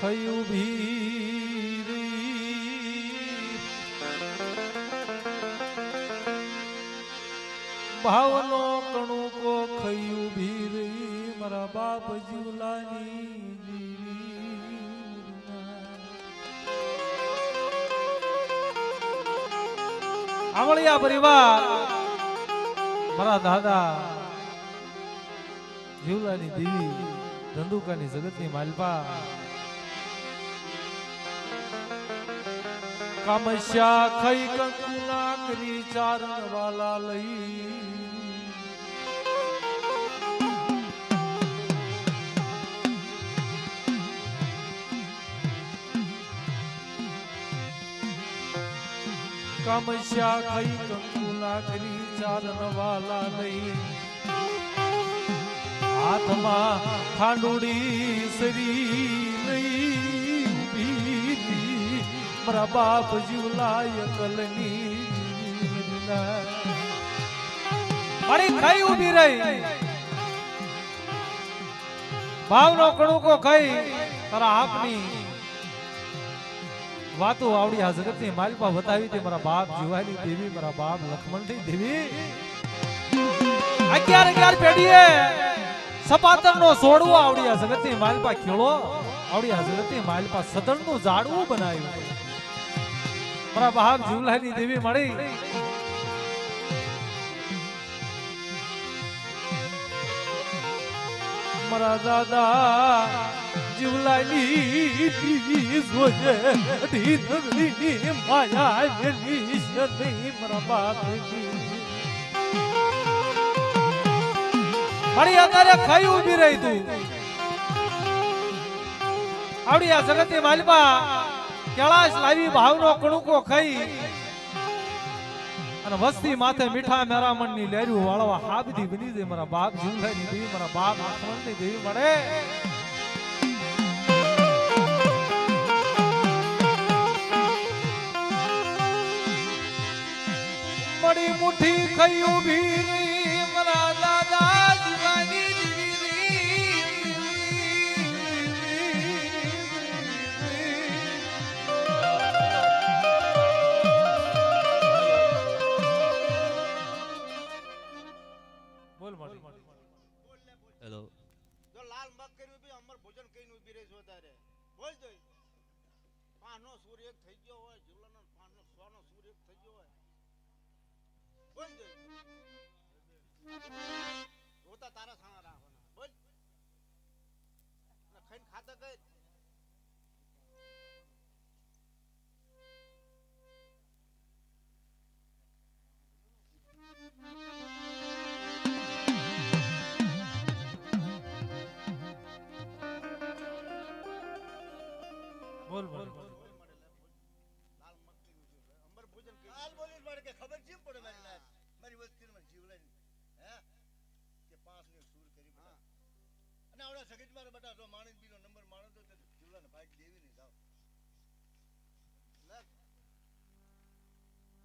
ખઈ ઉભી રહી ભાવનો કણુકો ખઈ ઉભી રહી મારા બાપ જીવલાની આવળિયા પરિવાર મારા દાદા જીવલાની દેવી ધંધુકાની જગતની માલપા કામસ્યા ખઈ કંકુના કરી ચારણ વાલા લઈ કામસ્યા ખઈ કંકુના કરી ચારણ વાલા લઈ હાથમાં ખાંડુડી સરી લઈ ઉભી મારા બાપ જીવલાય કલની મારી ખાઈ ઉભી રહી ભાવનો કણુકો ખાઈ તારા આપની વાતો આવડી આ જગતની માલપા બતાવી તે મારા બાપ જીવાની દેવી મારા બાપ લક્ષ્મણની દેવી 11 પેઢીએ સપાતર નો સોડવો આવડી આ જગતની માલપા ખેડો આવડી આ જગતની માલપા સદન નું ઝાડવું બનાવ્યું મારા બાપ જીવલાની દેવી મળી મારા દાદા જીવલાની દેવી જોજે ઢીનગની માયા મેલી શની મારા બાપ મારી અત્યારે ખાઈ ઉભી રહી તું આવડી આ જગતની માલપા કેળાશ લાવી ભાવનો કણુકો ખાઈ અને વસ્તી માથે મીઠા મેરામણ ની લેર્યું વાળવા હાબદી બની દે મારા બાપ જીવલાની દેવી મારા બાપ લક્ષ્મણની દેવી મળે મળી મુઠ્ઠી ખાઈ ઉભી રહી મારા દાદા જીવાની હેલો જો લાલ મગ કર્યું બી અમર ભોજન કઈને ઉભી રહી છો તારે બોલ જોઈ પાનો સૂર્ય એક થઈ ગયો હોય જીવલાનો પાનો સોનો સૂર્ય એક થઈ ગયો હોય બોલ જોઈ રોતા તારા સાણા રાખવાના બોલ અને ખાઈને ખાતા કઈ બોલ બોલ લાલ મગ કર્યું અંબર ભોજન કઈ હાલ બોલી મારે કે ખબર જીમ પડે મારી વસ્તી માં જીવલાની હે કે પાંચ ને સૂર કરી બતા અને આવડા સગીત મારે બટા જો માણસ બીનો નંબર માણો તો જીવલાને પાટ દેવી નહીં જાવ લગ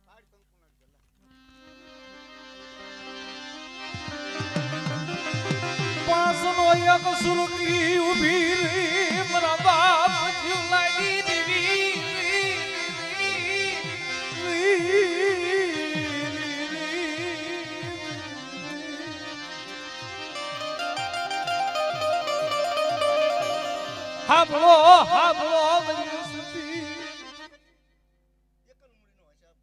પાડ કંકુ ના ગલા પાસનો એક સુરકી ઉભી રહી મારા બાપ જીવલાની દેવી હાબળો હાબળો મારી સતી એકલ મુડીનો હિસાબ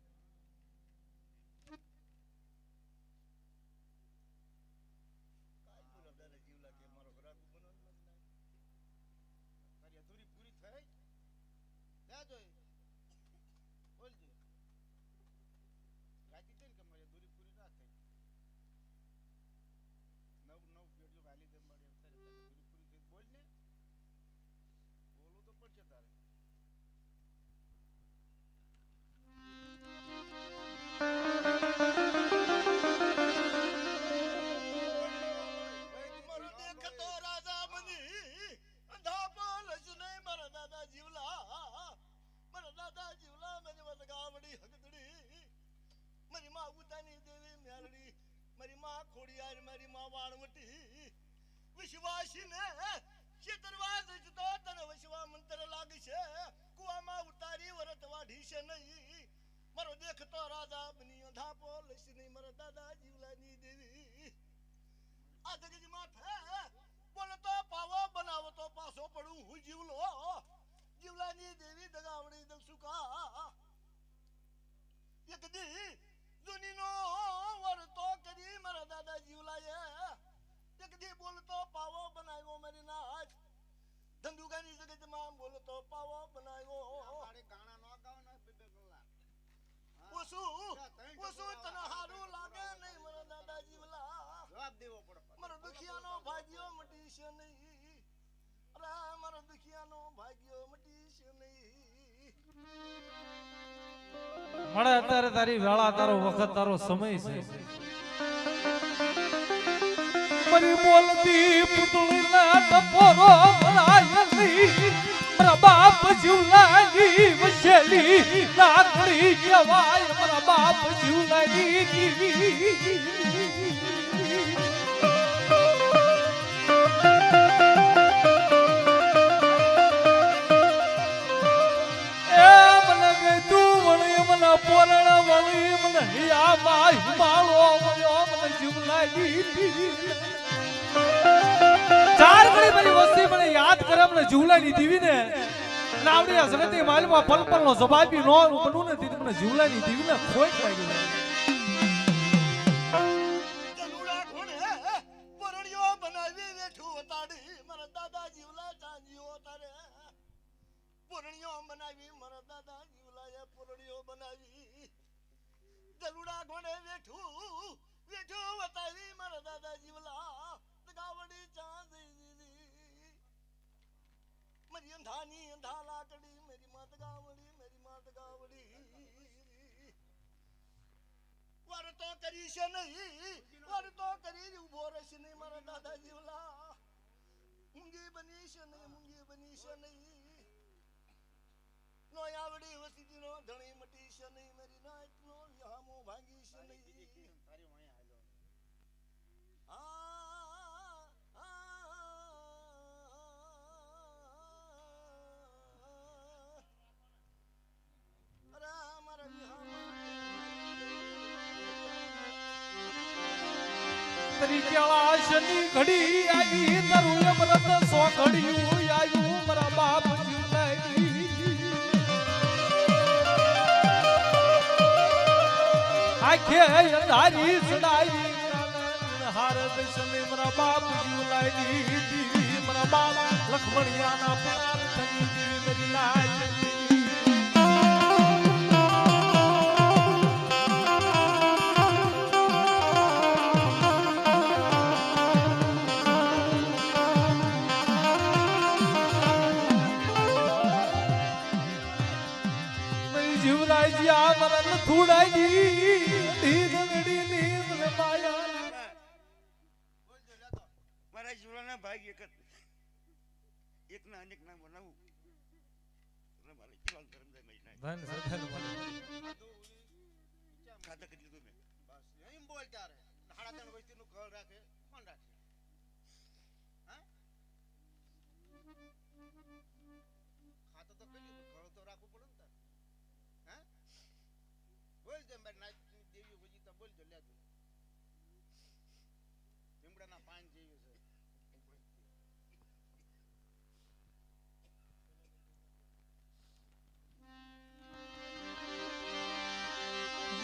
કાઈ બોલો દાદા જીવલા કે મારો ઘરાક બનો તારી અધૂરી પૂરી થઈ જા જોઈ બોલ જોઈ રાજી છે ને કે મારી અધૂરી પૂરી ના થઈ નવ પેઢીઓ ગાલી દે મારી અત્યારે અધૂરી પૂરી થઈ બોલ ને બોલું તો પડશે તારે મારી માં ખોડિયાર મારી માં વાણવટી વિશ્વાસી ને ચિતરવા જતો તને વસવા મંત્ર લાગશે કુવામાં ઉતારી વરત વાઢી છે નહીં મારો દેખતો રાજા બની ધાપો લઈશ નહીં મારા દાદા જીવલાની દેવી આ જગત માથે બોલતો પાવો બનાવો તો પાછો પડું હું જીવલાની દેવી દગાવડી દલસુકા એક દી જુનીનો વરતો કરી મારા દાદા જીવલાએ એક દી બોલતો પાવો બનાવ્યો મારી નાચ ધંધુકાની જગતમાં બોલતો પાવો બનાવ્યો મારે ગાણા નો ગાવાના બે કલાક ઓસુ તને હારું લાગે નહીં મારા દાદા જીવલા જવાબ દેવો પડે મારો દુખિયાનો ભાગ્યો મટી છે નહીં અરે મારો દુખિયાનો ભાગ્યો મટી છે નહીં મળે અત્યારે તારી વેળા તારો વખત તારો સમય છે મારી બોલતી પુતળીના ટપોરો ભરાયલી મારા બાપ જીવલાની વસેલી લાકડી કહેવાય મારા બાપ જીવલાની પોરણ વળી મને હિયા માં હિમાળો વળ્યો મને જીવલાની ચાર ઘડી મારી વસ્તી મને યાદ કરે મને જીવલાની દીવી ને નાવડિયા જગતી માલમાં પલ પલનો જવાબી નો બનવું નથી મને જીવલાની દીવી ને ખોટ લાગી જલુડા ઘોડે પરણિયો બનાવી બેઠું તાડી મારા દાદા જીવલા ચાંજીઓ તારે પરણિયો બનાવી મારા દાદા જીવલાએ પરણિયો બનાવી જલુડા ઘોડે બેઠું વતાવી મારા દાદા જીવલા દગાવડી ચાંદી દીદી મારી અંધાની અંધા લાકડી મેરી માત ગાવડી વાર તો કરી છે નહીં વાર તો કરી ઉભો રહેશે નહીં મારા દાદા જીવલા મૂંગી બની છે નહીં નો આવડી વસીજી નો ધણી મટી છે નહીં મેરી નાચ નો વિહામો ભાંગી છે નહીં તારી વાય હાલો અરે મારા વિહામો તરીકેળા શની ઘડી આવી તરુણ મરત સો ઘડિયું આવ્યું મારા બાપ જીવલાની આખે અંધારી સડાઈ હાર દર્શને મારા બાપ જીવલાની દીવી મારા બાપ લખમણિયાના પ્રાર્થની દીવી મેરી લાજ જીવરાજી આ મરન થોડાઈ ઢીંગડી નીંદ ને માયા મારા જીવના ભાગ એક ના અનેક ના બનાવું મારે જીવન કરમ દે મઈ ધન સધન ખાતા કરી લીધું મેં બસ એમ બોલ તારે હાડા ત્રણ વસ્તી નું ઘર રાખે કોણ રાખે હા ખાતો તો કરી લીધું ઘર તો રાખવું પડે ને તારે હા બોલ જે મેં નાચ દેવી વજી તો બોલ જો લે તું લીમડાના પાન જેવી છે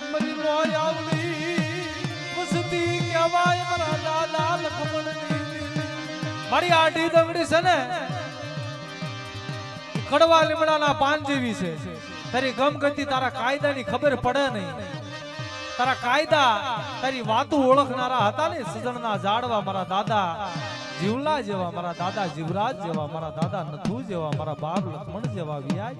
મરી નો આવલી વસતી કહેવાય મારા દાદા લખમણની મારી આડી દંગડી છે ને ખડવા લીમડાના પાન જેવી છે તારી ગમ ગતિ તારા કાયદાની ખબર પડે નહીં તારા કાયદા તારી વાતો ઓળખનારા હતા ને સજણના ઝાડવા મારા દાદા જીવલા જેવા મારા દાદા જીવરાજ જેવા મારા દાદા નથુ જેવા મારા બાપ લક્ષ્મણ જેવા વ્યાજ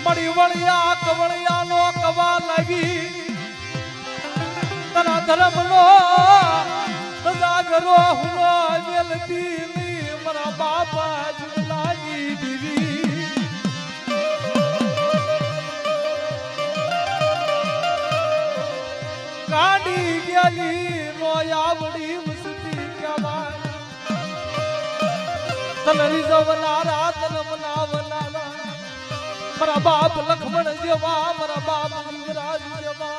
મળી વળિયા કવળિયા નો કવા લાવી તારા ધર્મ નો જાગરો હુનો વેલતી મારા બાપા જીવલાની દીવી કાઢી ગયેલી નો આવડી વસતી કહેવાય તન રીઝવનારા તન મનાવનારા મારા બાપ લખમણ જેવા મારા બાપ યુવરાજ જેવા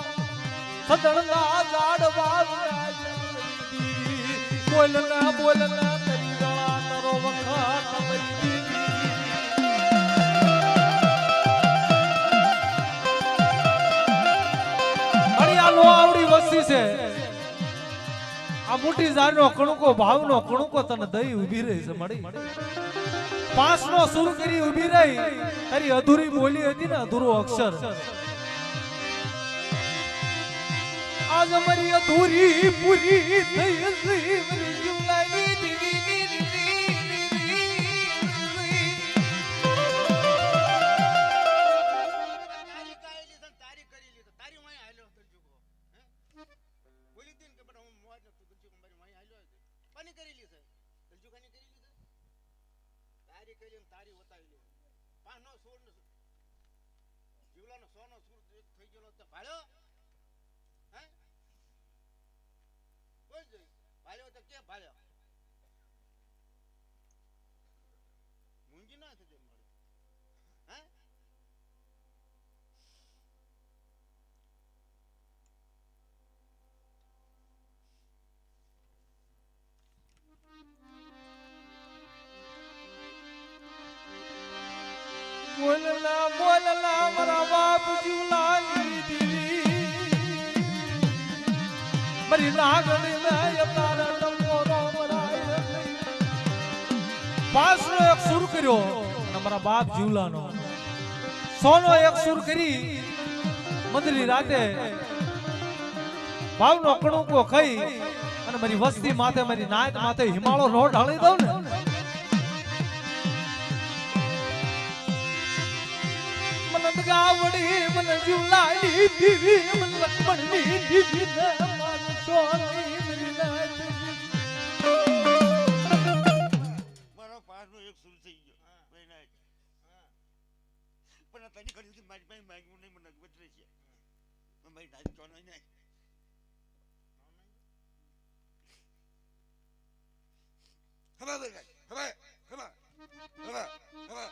સદણના ઝાડવા બોલના બોલના તરી દળા તરો વખત મરી આવડી વસ્તી છે આ મોટી જારનો કણુકો ભાવનો કણુકો તને દઈ ઊભી રહી છે મળી પાંચનો સુર કરી ઊભી રહી તારી અધૂરી બોલી હતી ને અધૂરો અક્ષર આજ મારી અધૂરી પૂરી થઈ હતી મારી જીવલાની દીદી બોલલા બોલલા મારા બાપ જીવલાની દીવી મારી નાગણી મેં તારા ટંકોરો મરાય પાંચનો એક સુર કર્યો અને મારા બાપ જીવલાનો સોનો એક સુર કરી મંદરી રાતે ભાવનો કણુકો ખાઈ અને મારી વસ્તી માથે મારી નાયત માથે હિમાળો નો ઢાળી દઉં ને ગાવડી મન જીવલાની દીવી મન લક્ષ્મણની દીવી ને માન સોની મેરી નાયત મારો પાસનો એક સુર થઈ ગયો ભાઈ નાયક પણ તને કરી મારી પાસે માંગ્યું નહીં મને ગવતરે છે મારી નાયક તો નહીં હવે હવે હવે હવે હવે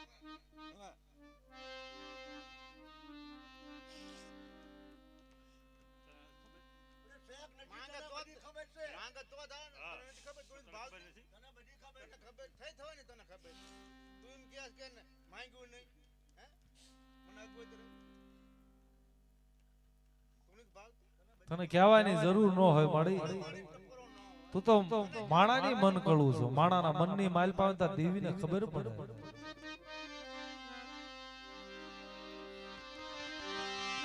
તને કહેવાની જરૂર ન હોય માડી તું તો માણાની મન કળું છો માણાના મનની માલ પાવતા દેવીને ખબર પડે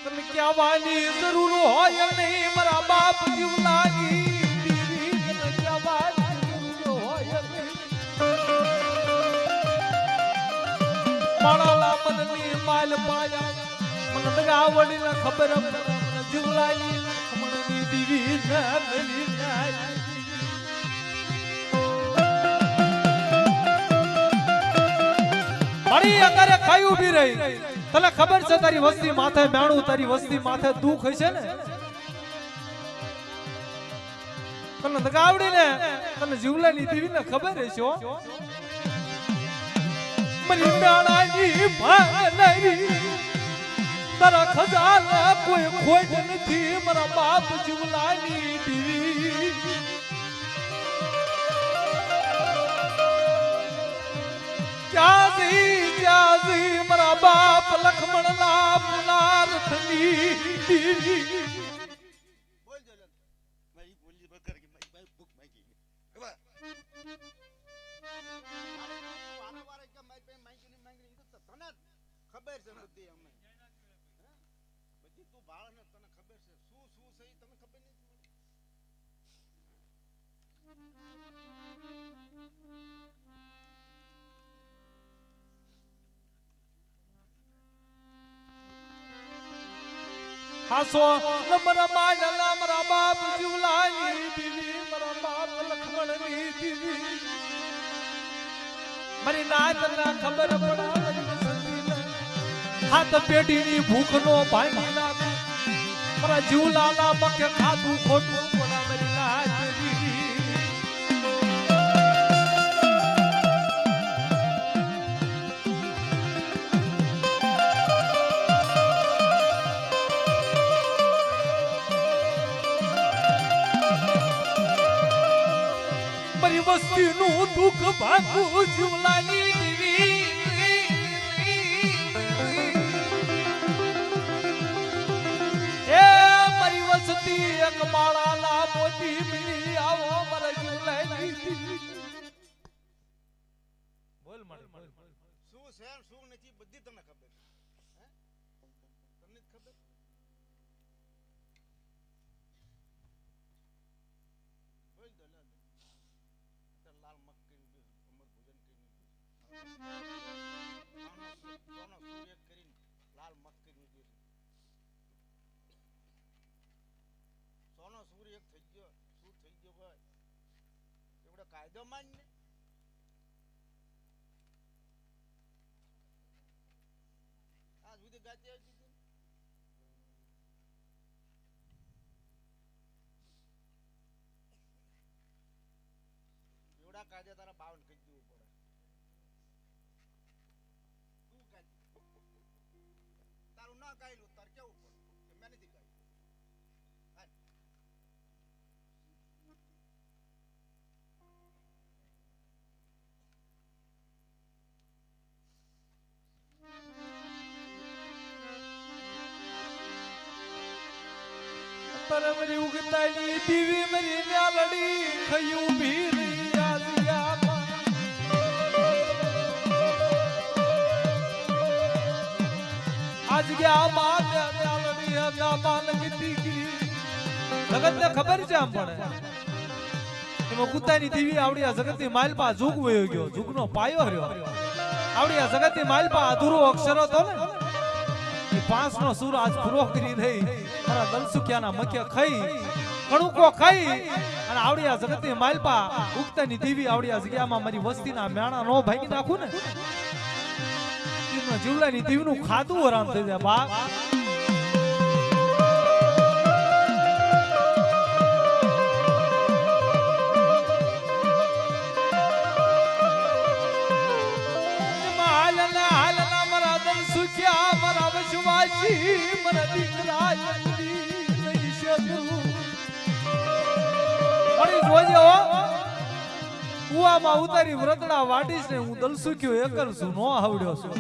તને કહેવાની જરૂર હોય નહીં મારા બાપ જીવલાની દેવી તને કહેવાની જરૂર હોય નહીં માણાના મનની માલ પાયા મને દગાવડીને ખબર પડે જીવલાની લક્ષ્મણની દીવી ને મેલી મારી અત્યારે ખાઈ ઊભી રહી તને ખબર છે તારી વસ્તી માથે મેણું તારી વસ્તી માથે દુઃખ હશે ને તને દગાવડી ને તને જીવલાની દીવી ને ખબર હશે મરી મેણાની ભાગલારી તારા ખજાના કોઈ ખોટ નથી મારા બાપ જીવલાની દીવી ક્યાં મારા બાપ લખમણ ના પુનાર થની દીવી બોલ જો મારી બોલી બકર કે મારી ભાઈ ભૂખ માંગી હવે આના વારે કે મારી ભાઈ માંગી ને માંગી તો તને ખબર છે બધી અમે બધી તું બાળ ને તને ખબર છે શું શું સહી તને ખબર નહીં હાસો નમરા માડલા મારા બાપ જીવલાની દીવી મારા બાપ લખમણની દીવી મારી નાત ના ખબર પડા હાથ પેઢીની ભૂખનો ભાંગી નાખ મારા જીવલાના મકે ખાધું ખોટું પડા મારી નાત દીવી વસ્તીનું દુઃખ ભાગું જીવલાની દીવી એ મારી વસ્તી એક માળાના મોતી મિલી આવો મારા જીવલાની દીવી બોલ મારી બોલ શું છે શું નથી બધી તમને ખબર હે તમને જ ખબર બોલ દો લા લાલ મક્કી અમર ભોજન કરીને સોનો સૂર્ય કરીને લાલ મક્કી નું સોનો સૂર્ય થઈ ગયો શું થઈ ગયો ભાઈ એવડો કાયદો માન ને આ સુધી ગાતી આવી હતી એવડા કાયદા તારા 52 કહી દેવું પડે તું કાયદો તારું ના કાયલું તાર કેવું પડે કે મેં નથી કાયલું પરમરી ઉગતાની દીવી મરી ન્યાલડી ખયું ભીરી આલિયા આજ ગયા માં ન્યાલડી હગા માન ગીતી ગી જગતને ખબર છે આમ પડે એમાં કુતાની દીવી આવડી આ જગતની માલપા ઝુક વયો ગયો ઝુકનો પાયો રહ્યો આવડી આ જગતની માલપા અધૂરો અક્ષર હતો ને એ 5 નો સૂર આજ પૂરો કરી દઈ મારા દલસુખિયાના મખ્ય ખાઈ કણુકો ખાઈ અને આવડી આ જગતની માલપા ઉગતાની દીવી આવડી આ જગ્યામાં મારી વસ્તીના મેણા નો ભાગી નાખું ને જીવલાની દીવનું ખાધું હરામ થઈ જાય બા હાલના મારા દલ સુખ્યા મારા વશવાસી મારા દીકરા નહીં શકું મળી જોજે હો કુવામાં ઉતારી વ્રતડા વાટીશ ને હું દલ સુખ્યો એકલ છું નો આવડ્યો છું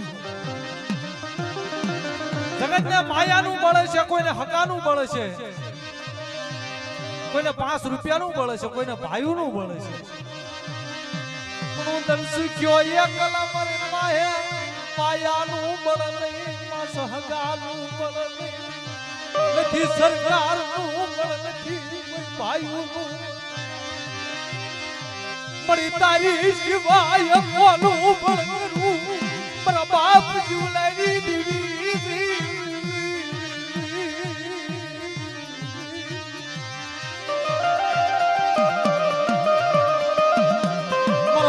જગતને માયાનું બળ છે કોઈને હકાનું બળ છે કોઈને 5 રૂપિયાનું બળ છે કોઈને ભાઈનું બળ છે હું દલ સુખ્યો એકલા મરે માહે માયાનું બળ નહીં માં સહગાનું બળ નહીં નથી સરકારનું બળ નથી કોઈ ભાઈનું મરી તારી શિવાય કોનું બળ કરું મારા બાપ જીવલાની દીવી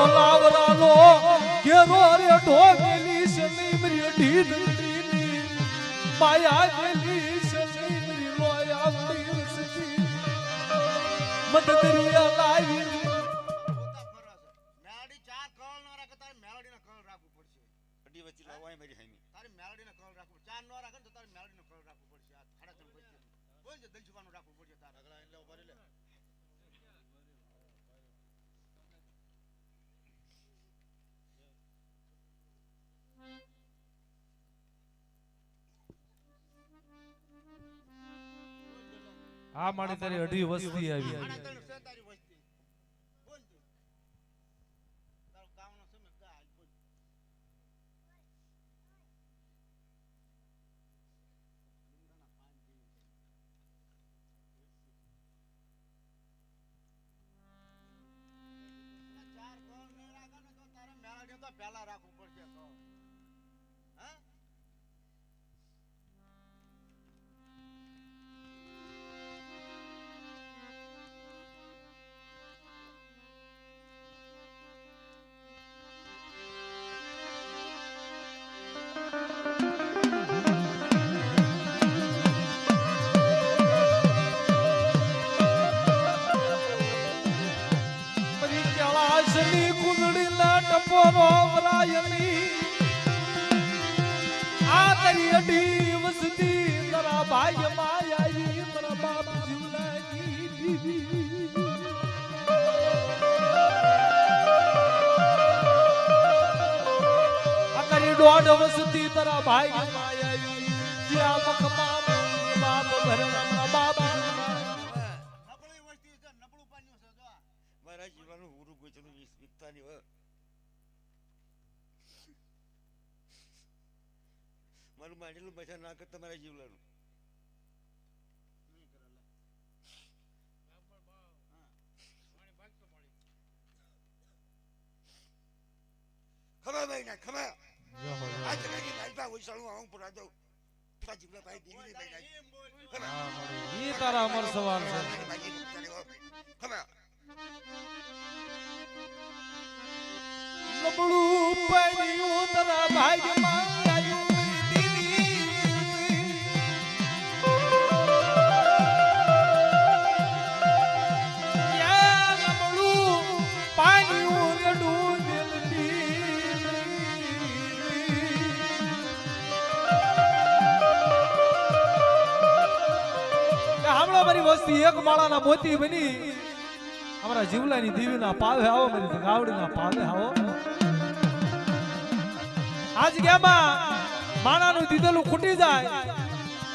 લાવરાનો ઘેરો રે ઢોગેલી સની મરી ઢીધની માયા ગેલી સની મરી લોયા પીરસતી મદદરિયા લાવી મેલડી ચા કળ ન રાખે તારે મેલડીને કળ રાખવું પડશે અડી વચ્ચે લાવવાય મારી હામી તારે મેલડીને કળ રાખવું ચા ન રાખે તો તારે મેલડીને કળ રાખવું પડશે આ ખાડા ચલ વચ્ચે બોલ જે દલસુકાનું રાખવું પડશે તારે અગલા એટલે ઉભા રે લે આ મારી તારી અઢી વસ્તી આવી તારી વસ્તી બોલ તું તારો ગામનો સમય ગા હાલ બોલ ચાર કોણ ને રાખા ને તો તારે મેળાડી તો પહેલા રાખવું પડશે તો હા દોઢ વસતી તારા ભાઈ માયા જ્યાં મખમાં બાપ ભરણા બાપ નબળી વસ્તી છે નબળું પાન્યું છે જો મારા જીવવાનું હુરું ગોચનું વિકતાની હોય મારું માંડેલું પૈસા ના કરતા મારા જીવવાનું ખબર ભાઈ ના ખબર આ જગ્યાની મારી પાસે ઓછાળું આવું પુરા દઉં તા જીવલા ભાઈ દીવી ભાઈ ના એમ બોલ ઈ તારા અમર સવાલ છે ખબર નબળું પડ્યું તારા ભાઈ માયા દીદી યા નબળું પાડ્યું રડું મારી વસ્તી એક માળાના મોતી બની અમારા જીવલાની દીવીના પાવે આવો મારી ગાવડીના પાવે આવો આ જગ્યામાં માણાનું દીધેલું ખૂટી જાય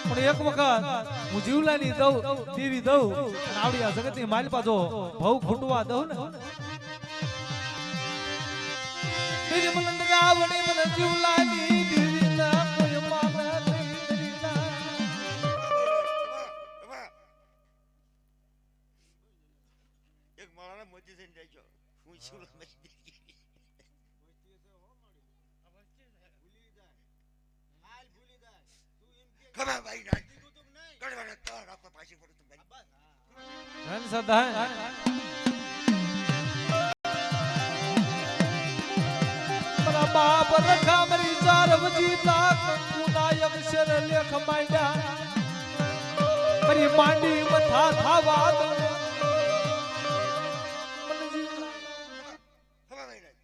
પણ એક વખત હું જીવલાની દઉં દેવી દઉં અને આવડી આ જગતની માલિપા જો ભવ ખૂટવા દઉં ને દીદી મને ગાવડી મને જીવલાની દીવીના કોઈ પાવે એક માળાના મોતી થઈને જાય છો હું છું ખબર ભાઈ ના કડવાના તાર આપવા પાછી પડું તું ભાઈ ધન સદાય મારા બાપ રખા મરી ચાર વજીતા કંકુના અક્ષર લેખ માંડ્યા મારી માંડી મથા થાવા દો ખબર ભાઈ ના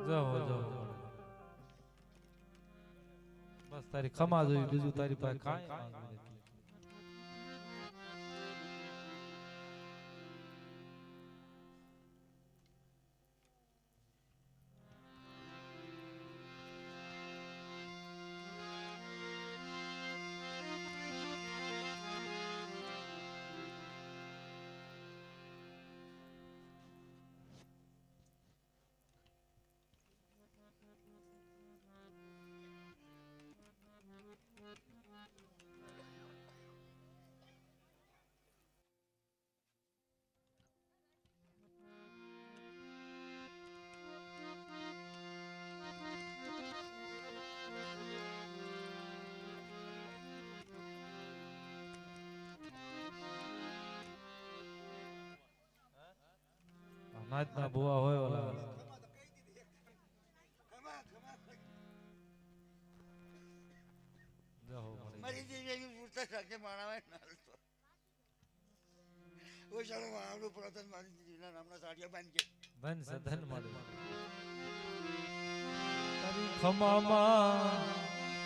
જાઓ જાઓ બસ તારી ખમા જોઈ બીજું તારી પાસે કાંઈ માંગવું નથી નાચના બુવા હોય ઓલા મારી જેવી પૂછતા શકે માણાવે નાલતો ઓ ચાલો આવડું પુરાતન મારી દીદીના નામના સાડિયા બાંધજે ધન સધન મળે તારી ખમામાં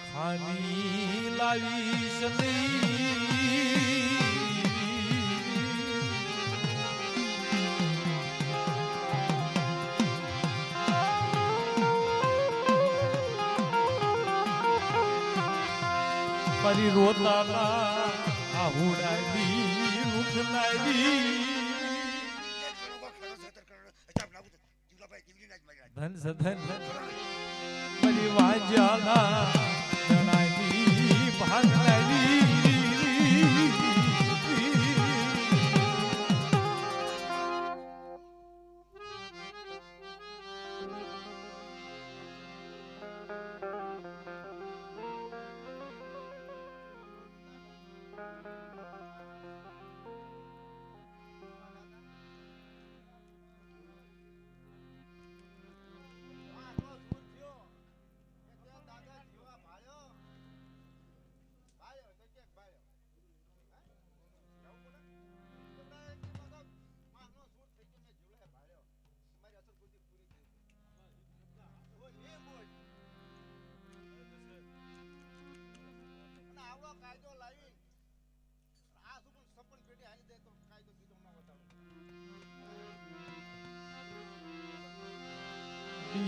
ખાની લાવીશ નહીં મારી રોતાના આહુડાની રૂખ લાવી ધન સધન મારી વાંજાના જણાની ભાગ લાવી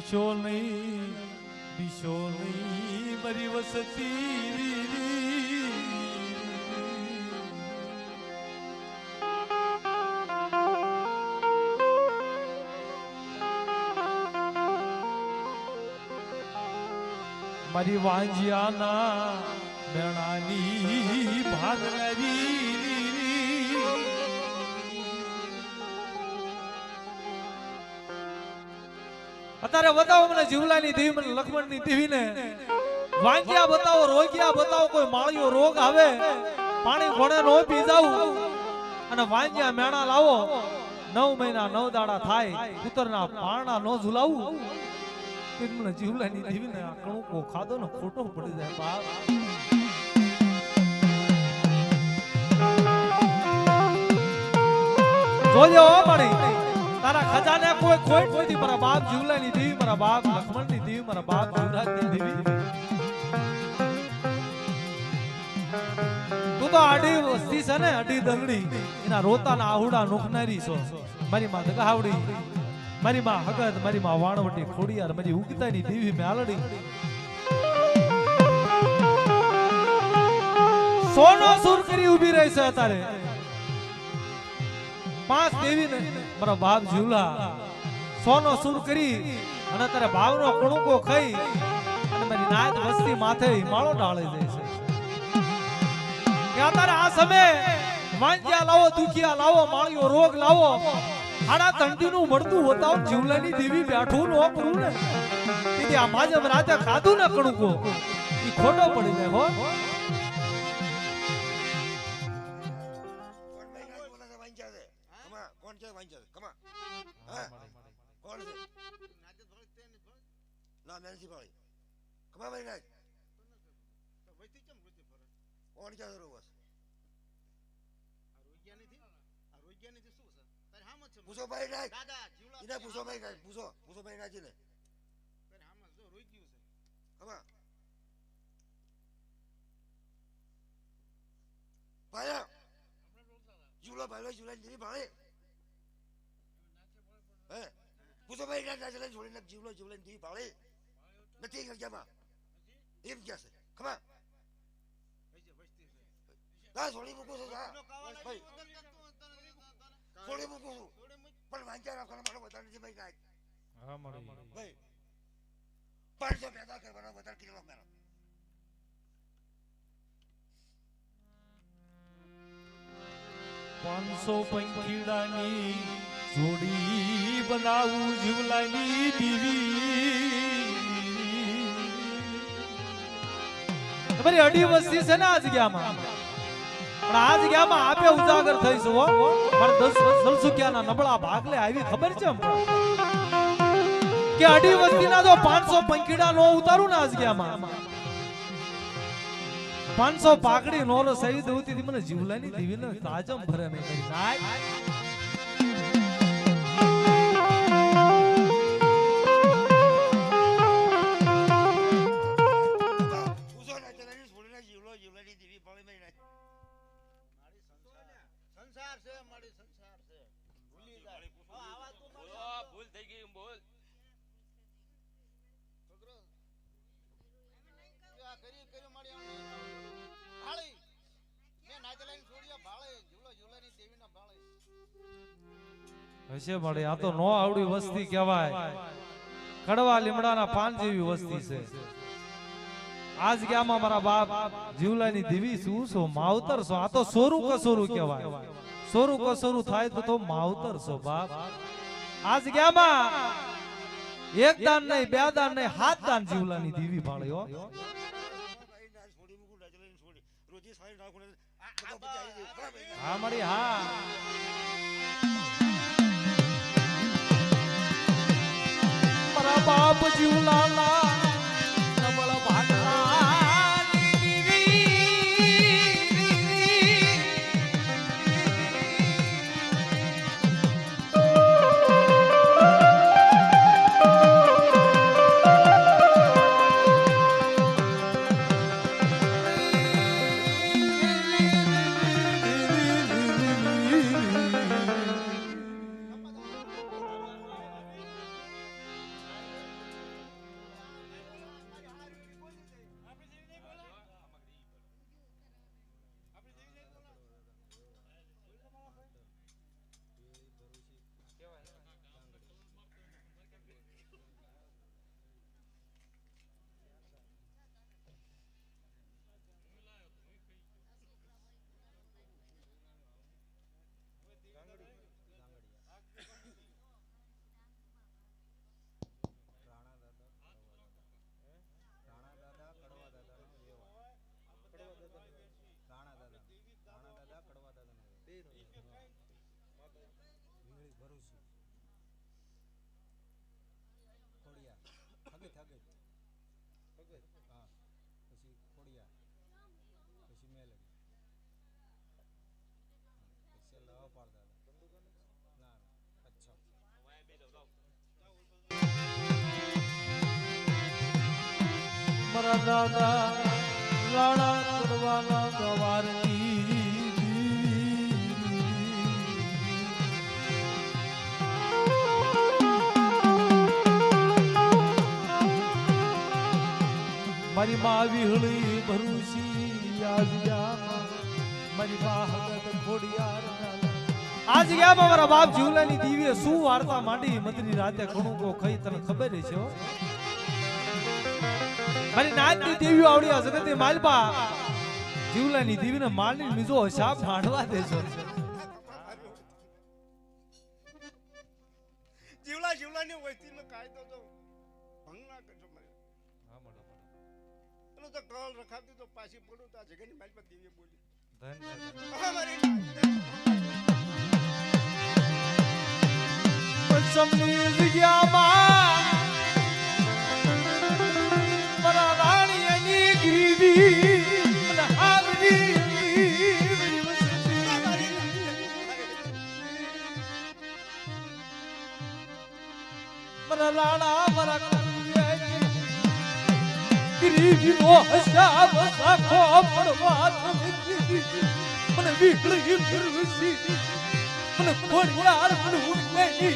બીશો નહીં મારી વસતી મારી વાંજિયાના મેણાની ભાગરી અત્યારે બતાવો મને જીવલાની દેવી મને લક્ષ્મણની દેવી ને વાંજિયા બતાવો રોગિયા બતાવો કોઈ માળિયો રોગ આવે પાણી ઘોડે નો પી જાવું અને વાંજિયા મેણા લાવો 9 મહિના 9 દાડા થાય કુતરના પારણા નો ઝુલાવું મને જીવલાની દેવી ને આ કણુકો ખાધો ને ખોટો પડી જાય બાપ જોજો મારી તારા ખજાને કોઈ ખોટ નથી મારા બાપ જીવલાની દેવી મારા બાપ લક્ષ્મણની દેવી મારા બાપ જીવરાજની દેવી તું તો આડી વસ્તી છે ને અડી દંગડી એના રોતાના આહુડા નોખનારી છો મારી માં દગાવડી મારી માં હગત મારી માં વાણવટી ખોડિયાર મારી ઉગતાની દેવી મેલડી સોનો સુર કરી ઊભી રહી છે અત્યારે 5 દેવી ને મારા બાપ જીવલા સોનો સુર કરી અને તારે ભાવનો કણુકો ખાઈ અને મારી નાત વસ્તી માથે માળો ડાળી જાય છે કે અત્યારે આ સમય વાંજ્યા લાવો દુખિયા લાવો માળિયો રોગ લાવો આડા તંટીનું મળતું હોતા જીવલાની દેવી બેઠું નો કરું ને તેથી આ માજમ રાજા ખાધું ને કણુકો ઈ ખોટો પડી જાય હો કોણ છે વાંચ્યા કમા હા કોણ છે ના નથી ભાઈ કમા ભાઈ ના વૈતી કેમ વૈતી ફરક કોણ છે રોવસ આ રોગ્યા નથી શું છે તારે હામ છે પૂછો ભાઈ ના દાદા જીવલા ઇને પૂછો ભાઈ ના પૂછો ભાઈ ના જીને તારે હામ જો રોગ્યું છે કમા ભાઈ જીવલા ભાઈ જીવલા ની ભાઈ પૂછો ભાઈ ના ચલે જોડીને જીવલો જીવલે દી પાળે નથી કરજામાં એમ કે છે ખમા ના છોડી મૂકો છો ભાઈ છોડી મૂકો પણ વાંચ્યા રાખવાનો મારો વધારે નથી ભાઈ ના હા મળી ભાઈ 500 પેદા કરવાનો વધારે કિલો મેરો 500 પંખીડાની જોડી બનાવું જીવલાની દેવી તમારી અડી વસ્તી છે ને આ જગ્યામાં પણ આ જગ્યામાં આપે ઉજાગર થઈશું હો મારા દલસુકિયાના નબળા ભાગલે આવી ખબર છે કે અડી વસ્તીના જો 500 પંખીડા નો ઉતારું ને આ જગ્યામાં 500 પાકડી નોલો સહીદ હોતી મને જીવલાની દેવીને તાજમ ભરે નહીં નાય હશે મળે આ તો નો આવડી વસ્તી કહેવાય કડવા લીમડાના પાન જેવી વસ્તી છે આજ ગામમાં મારા બાપ જીવલાની દેવી શું છો માવતર છો આ તો સોરું કસોરું કહેવાય સોરું કસોરું થાય તો માવતર છો બાપ આજ ગામમાં એક દાન નહીં બે દાન નહીં 7 દાન જીવલાની દેવી ભાળ્યો હા મળી હા મારા બાપ જીવલાલા નબળા ભાગલા ભરૂચી ખોડિયા થગત હા પછી ખોડિયા પછી મેલડી પછી લાવા પાડતા ના અચ્છા મારા દાદા રાણા ચડવાના ગવારની મારી માં વિહળી ભરૂચી આજ્યા મારી માં હગત ખોડિયાર આજ ગયા મારા બાપ જીવલાની દીવીએ શું વાર્તા માંડી મધની રાતે ઘણું કો ખઈ તને ખબર છે હો મારી નાચની દેવીઓ આવડી જગતની માલપા જીવલાની દેવીને માલની બીજો હિસાબ માંડવા દેજો જીવલાની વસ્તીનો કાયદો તો ભંગ ના કરજો મારે પેલો તો કળ રખાવતી તો પાછી પડું તો આ જગતની મારી પર દેવી બોલી પંચમની જગ્યામાં મારા રાણીની ગીરી અને હાગરી મારા લાડા મારા ગરીબીનો હસાબ સાખો પડવા મને વિકળી ફિરસી મને ખોડિયાર મને ઉઠેલી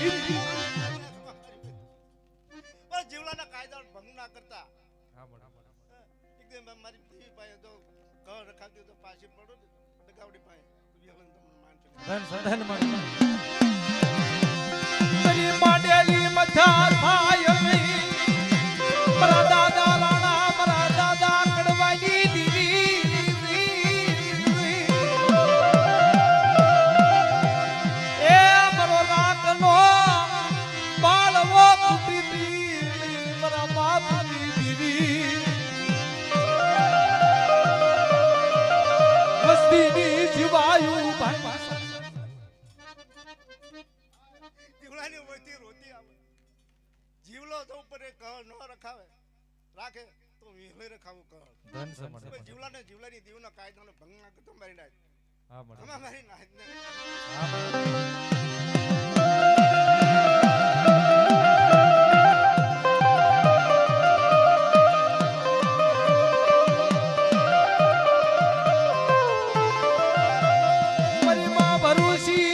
પણ જીવલાના કાયદા ભંગ ના કરતા એકદમ મારી દેવી પાસે તો કળ રખાવતી તો પાછી પડો ડગાવડી પાસે વિહલન તમને માનજો ધન સધન મારી માંડેલી મથા થાય નહીં મારા દાદા રાણા મારા દાદા કડવાની દીવી એ મારો રાખનો બાળવો કુટી મારા બાપની દીવી વસ્તીની જીવાયું ભાઈ જીવલાની વસ્તી રોતી આવે જીવલો તો ઉપર એક કળ ન રખાવે રાખે તો વિહલે રખાવું કળ ધન સમણ જીવલાને જીવલાની દેવના કાયદાનો ભંગ ના કરતો મારી નાખ હા મને તમે મારી નાખ ને મારી માં ભરૂચી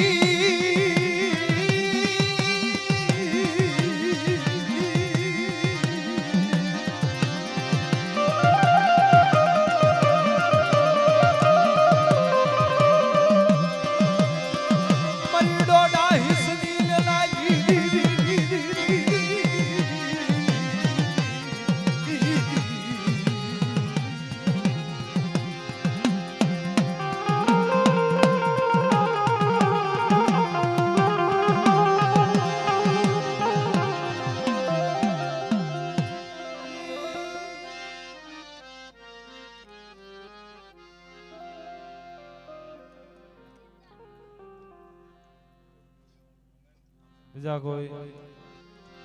બીજા કોઈ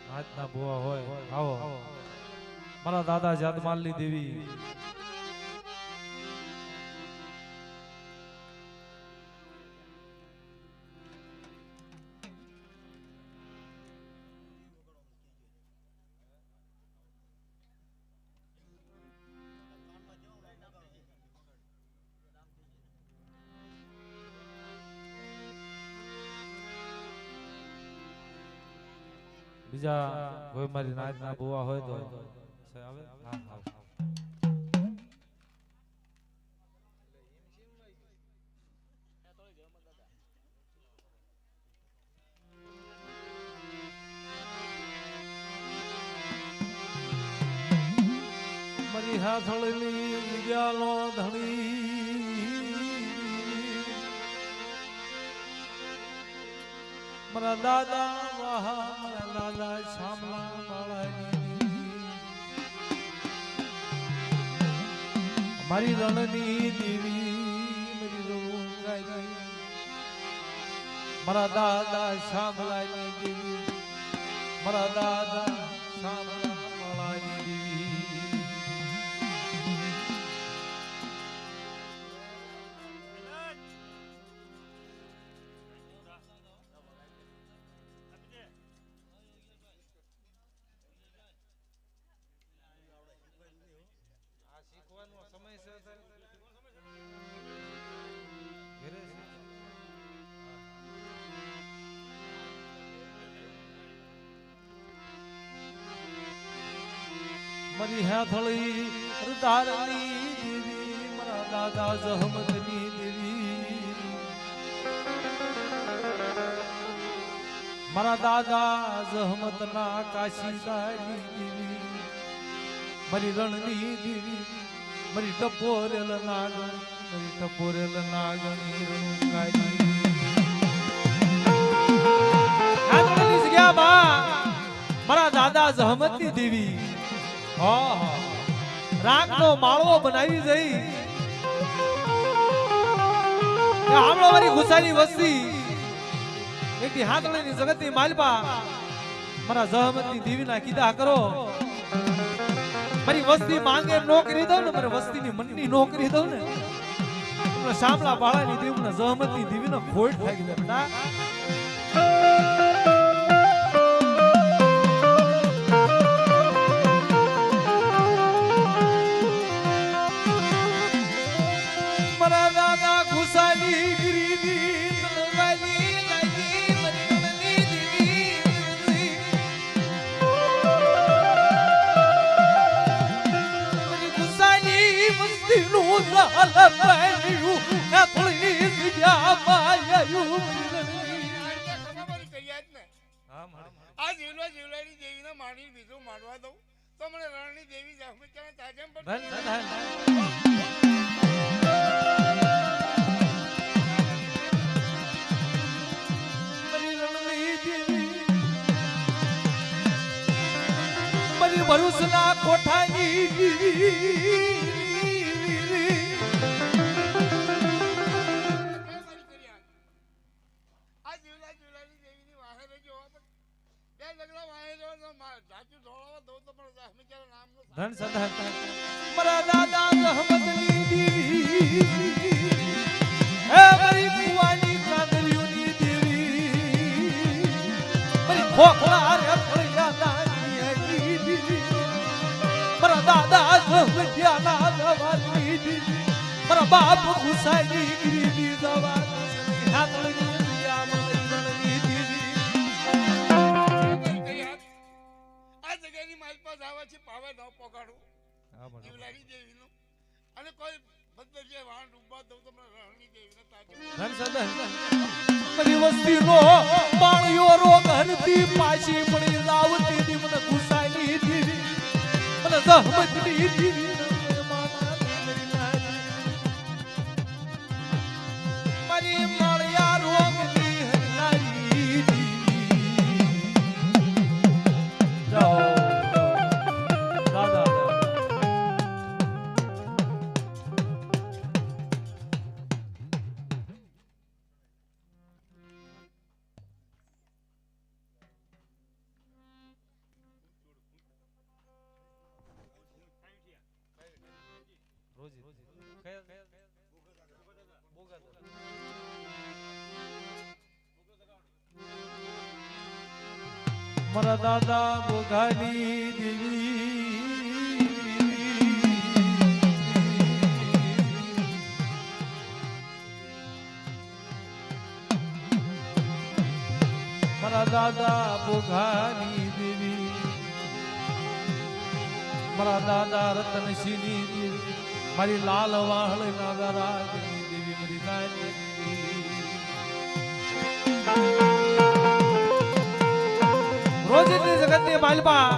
હાથના ભુવા હોય આવો મારા દાદા જાતમાલની દેવી બીજા કોઈ મારી નાચના ભુવા હોય તો આવે હા હા મારી હાથળની વિદ્યાનો ધણી મારા દાદા વાહ મારા લાલા શામલા માળાની મારી રણની દેવી મારી રોગાઈ મારા દાદા શામળાની દેવી, મારા દાદા શામળાની દેવી. આ શીખવાનો સમય છે ઘરે છે. મારી હાથળી હરદારની દેવી, મારા દાદા જહમતની દેવી, મારા દાદા જહમતના કાશીદાની દેવી, મારી રણની દેવી, મારી ટપોરેલ નાગણી, મારી ટપોરેલ નાગણી રણુકારી. હાથળીની જગ્યામાં મારા દાદા જહમતની દેવી રાગનો માળવો બનાવી જઈ આમળો મારી ગુસાની વસ્તી એકથી હાથળીની જગતની માલપા મારા જહમતની દેવીના કીધા કરો. મારી વસ્તી માંગે એમ નોકરી દઉં ને, મારી વસ્તીની મનની નોકરી દઉં ને, શામળા બાળાની દેવી જહમતની દેવીનો ખોટ થાય બેટા. મારા દાદા ગુસાની ગીરી તલવાલી લાગી મરણની દેવી, મારી ગુસાની વસ્તીનું લાલ પાડ્યું આ થોડી જગ્યા માયાયું આ જીવલાની દેવીને મારી બીજું મારવા દઉં તો મને રણની દેવી જહમત ક્યાં તાજમ પર મારી ભરૂચના કોઠાની આ જીવલાની દેવીની વાહે રહેજો બે લગલા વાહે જો જાચું ઢોળાવા દઉં તો પણ જહમત ક્યાં નામનું ધન સદા મારા દાદા જહમતની દેવી, હે મારી કુવાની કાંદરીઓની દેવી, મારી ખોખલા રે ફળિયા દાની દેવી, મારા દાદા જહમતિયાના દવાની દેવી, મારા બાપ ખુશાની ગીરી દવાની હાથળની દુનિયા મારી રણની દેવી. આ જગ્યાની માલપા જાવા છે પાવે ન પગાડું જીવલાની દેવીનું અને કોઈ બદલે વાહન ડૂબવા દઉં તો મને રણની દેવીને તાજમ ધન સદા મારી વસ્તીનો પાળિયો રોગ હરતી પાછી પડી લાવતી દી મને ગુસાની દેવી, મને જહમતની દેવી, મારી માળિયા રોગની હરનારી જાઓ દાદા મારા દાદા બોઘાની દેવી, મારા દાદા બોઘાની દેવી, મારા દાદા રતનસિંહની દેવી, મારી લાલ વાહળ નાગરાજની દેવી, મારી નાની દેવી. રોજની જગતની માલપા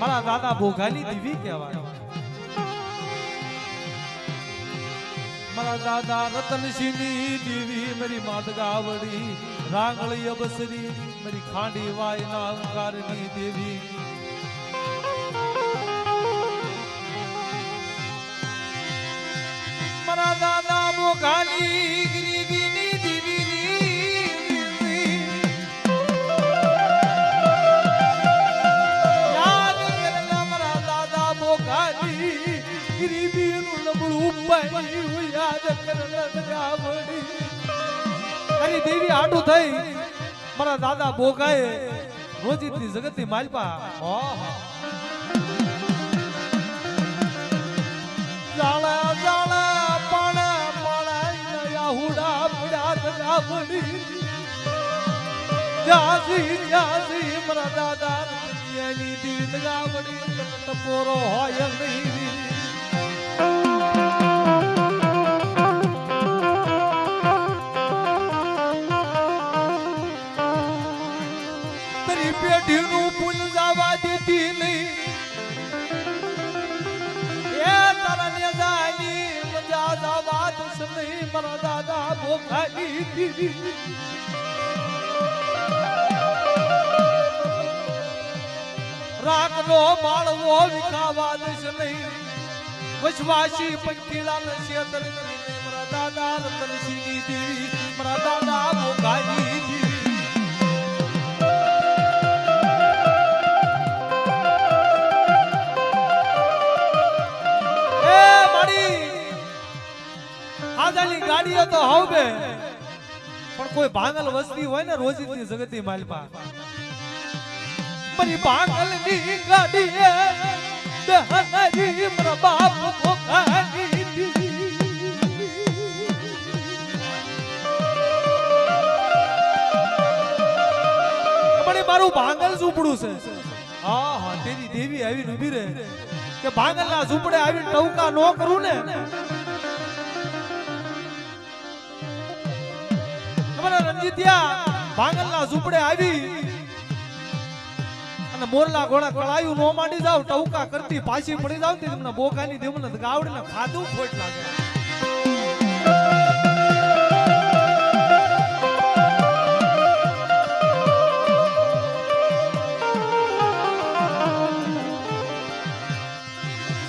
મારા દાદા ભોગાની દેવી કહેવાય. મારા દાદા રતનસિંહની દેવી, મારી માદગાવડી રાંગળી અબસરી, મારી ખાંડી વાયના અંકારની દેવી, મારા દાદા ભોગાની ગરીબીની દેવી, ખાલી ગરીબીનું નબળું પાણી યાદ કર આવડી તારી દેવી આડું થઈ મારા દાદા બોગાએ રોજીતની જગતની માલપા જાળા જાળા પાણા પાણા યાહુડા પડ્યા ધગાવડી જાસી મારા દાદા ની દેવી ધગાવડી ટપોરો હોય નહીં પેઢીનું ભૂલ જવા દેતી નહીં એ તારા ને જાની મજા જવા દસ નહીં મારા દાદા ભોખાની રાખનો માળવો વિખાવા દસ નહીં વસવાસી પંખીલા ને શેતર મારા દાદા રતનસિંહની દેવી મારા દાદા ભોખાની દેવી આજાની ગાડીઓ તો હવે પણ કોઈ ભાંગલ વસ્તી હોય ને રોજીની જગતની માલપા મારી ભાંગલની ગાડી દહનારી મારા બાપ ભોખાની મને મારું ભાંગલ ઝૂંપડું છે હા હા તેરી દેવી આવીને ઊભી રહે કે ભાંગલના ઝૂંપડે આવીને ટવકા નો કરું ને ભાંગલના ઝૂંપડે આવી અને મોરલા ઘોડા કળાયું નો માંડી જાવ ટવકા કરતી પાછી પડી જાવ તે તમને બોકાની દેવને ગાવડીને ખાધું ખોટ લાગે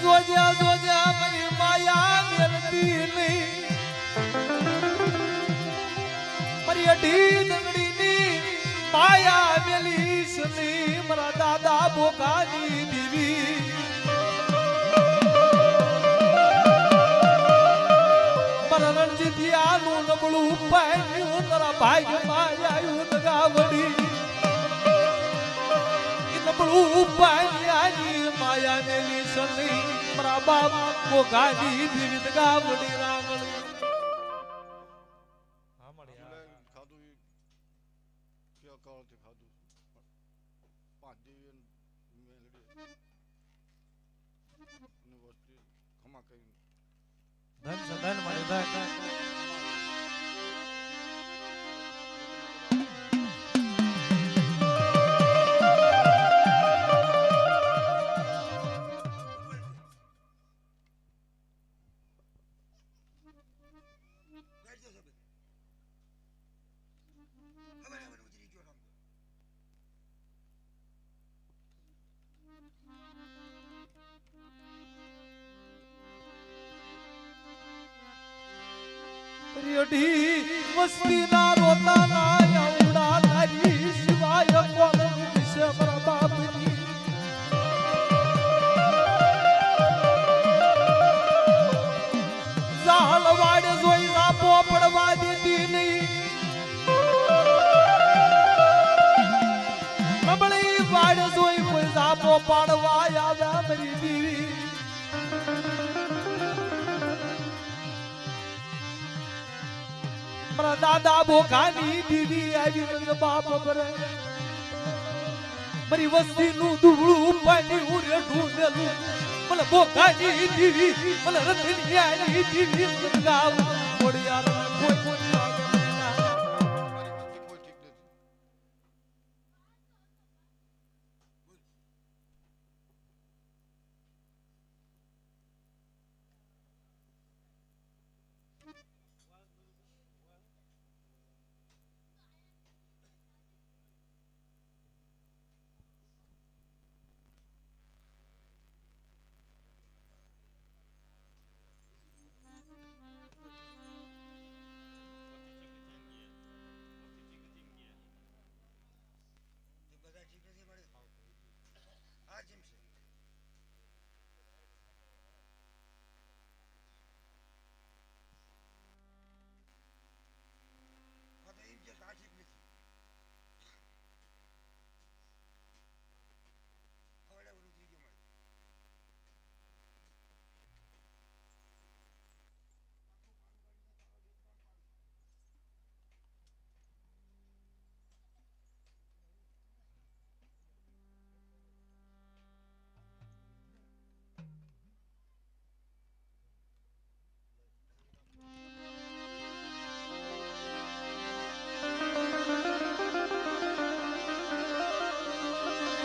જોજ્યા જોજ્યા મારી માયા મેલતી નહીં અઢી દંગડીની માયા મેલીશ ની મારા દાદા બોકાની દેવી મારા રણજીતિયાનું નબળું પાયું તારા ભાઈ માયાયું દગાવડી નબળું પાયાની માયા મેલીશ ની મારા બાપ બોકાની દેવી દગાવડી રાંગણી ધન સદન મારી ધન મસ્તી ના રોતા ના ઉડા તારી શિવાય કોણ વિશે મારા બાપની ઝાલ વાડ જોઈ રાપો પડવા દેતી નહીં કબળી વાડ જોઈ કોઈ રાપો પાડવા આવ્યા મારી દેવી મારા દાદા બોખાની દીદી આવી બાપ પર મારી વસ્તી નું દુબળું પાણી ઉરે ઢૂંઢેલું મને બોખાની દીદી મને રતની આની દીદી ગાવ કોડિયાર કોઈ કોઈ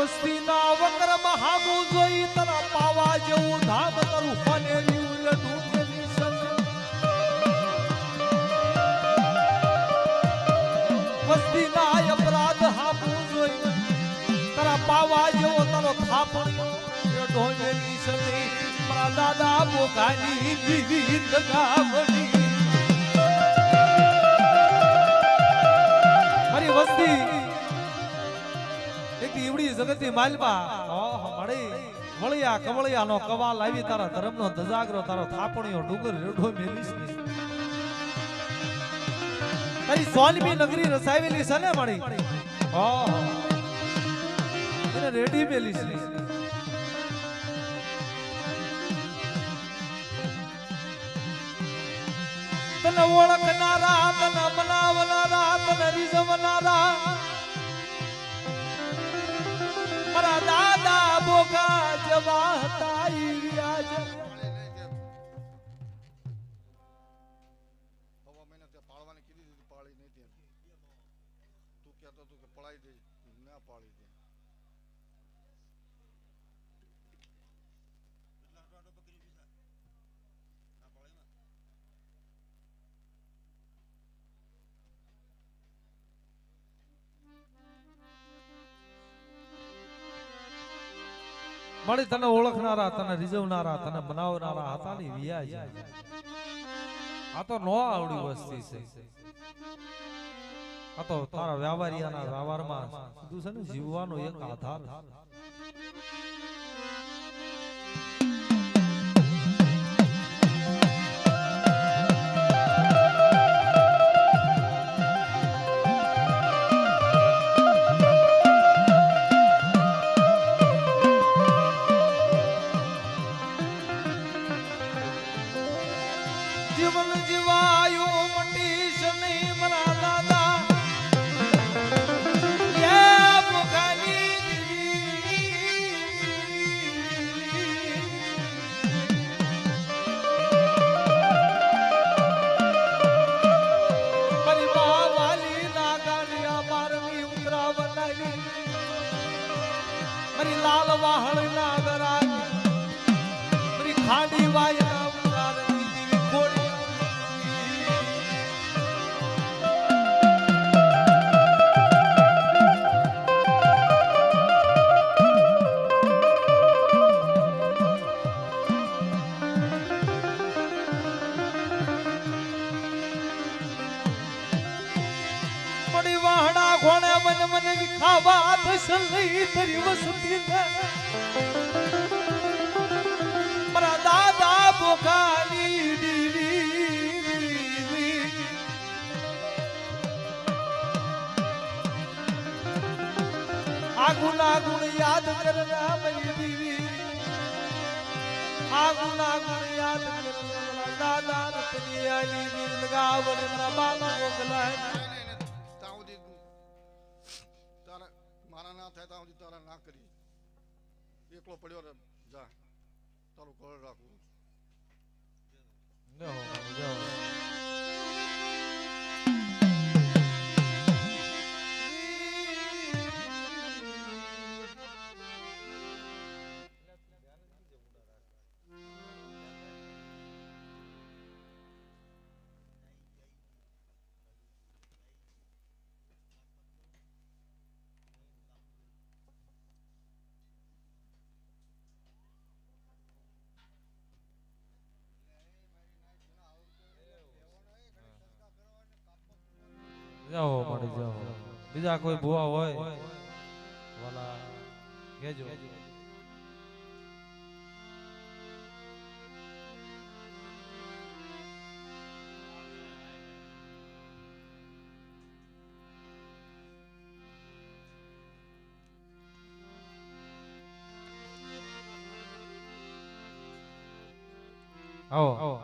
વસ્તીના વક્રમાં હાગું જોઈ તરા પાવા જેવું ધામ તરું ફનેરી ઉલટું ફેરી શકે. વસ્તીના અપરાધ હાગું જોઈ તરા પાવા જેવો તારો થાપણ્યો એ ઢોળેલી શકે. મારા દાદા બોઘાની વિવિધ ગામડી મારી વસ્તી એક ઈવડી જગતની માલમાં મળી વળિયા કવળિયાનો કવા લાવી તારા ધર્મનો ધજાગરો તારો થાપણીઓ ડુંગર રેઢો મેલીશ ને તારી સોનમી નગરી રસાવેલી છે ને મળી એને રેડી મેલીશ ને તને ઓળખનારા તને મનાવનારા તને રીઝવનારા મારા દાદા બોગા જવા હતા ઈ રહ્યા છે. હવા મહિને તે પાળવાની કીધી હતી, પાળી નહીં તે. તું કહેતો તું કે પડાઈ દે, ના પાળી દે. મળી તને ઓળખનારા તને રીઝવનારા તને બનાવનારા હતા ને વિયા છે. આ તો નો આવડી વસ્તી છે. આ તો તારા વ્યવહારિયાના વ્યવહારમાં કીધું છે ને જીવવાનો એક આધાર. જીવન જીવાયું મટીશ નહીં મારા દાદા એ મુખાની મારી બા વાલી ના ગાલિયા બારમી ઉતરા બનાવી મારી લાલ વાહળ ના ગરાગી મારી ખાડી વાય ઘોડે મન મન વિખાવા દસલી તરી વસતી ને મારા દાદા બોકાની દીવી આગુના ગુણ યાદ કરના મારી દીવી આગુના ગુણ યાદ કરના દાદા રતની આલી દીન ગાવને મારા બાબા મોકલાય. મારા ના થાય ત્યાં સુધી તારા ના કરી. એકલો પડ્યો રે જા તારું ઘર રાખવું. જાઓ મળી જાઓ. બીજા કોઈ ભૂવા હોય વાલા કહેજો. આવો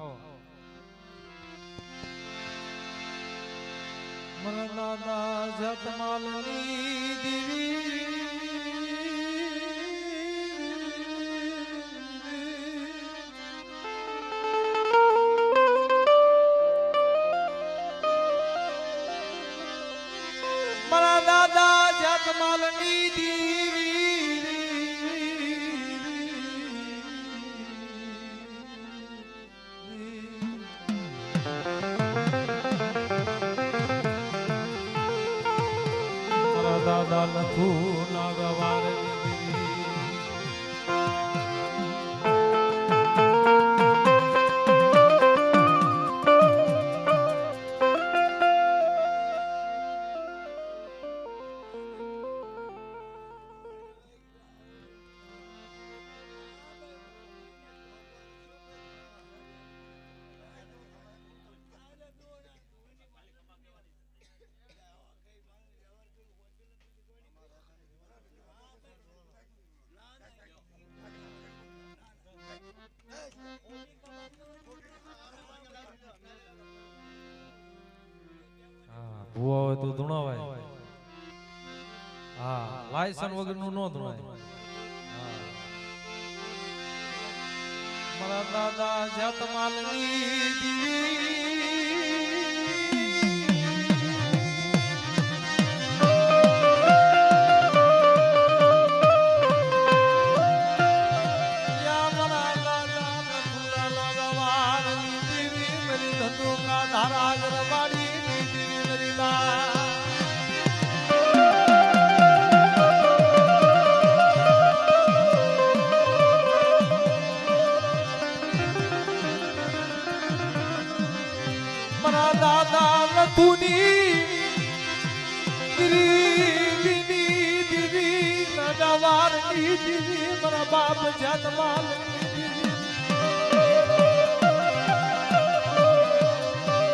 મરનાના જતમાલની દીવી મારા દાદા જતમાલની દીવી દાદા લખું નાગવારની દેવી. ભૂવા હોય તો ધૂણાવાય. હા, લાયસન વગરનું નો ધૂણાય. મારા દાદા જતમાલની ધારા ગરવાડી દીવી મેરી બા. મારા દાદા લખુની ગીરીની દીવી નડવારની દીવી મારા બાપ જતમાલની દીવી.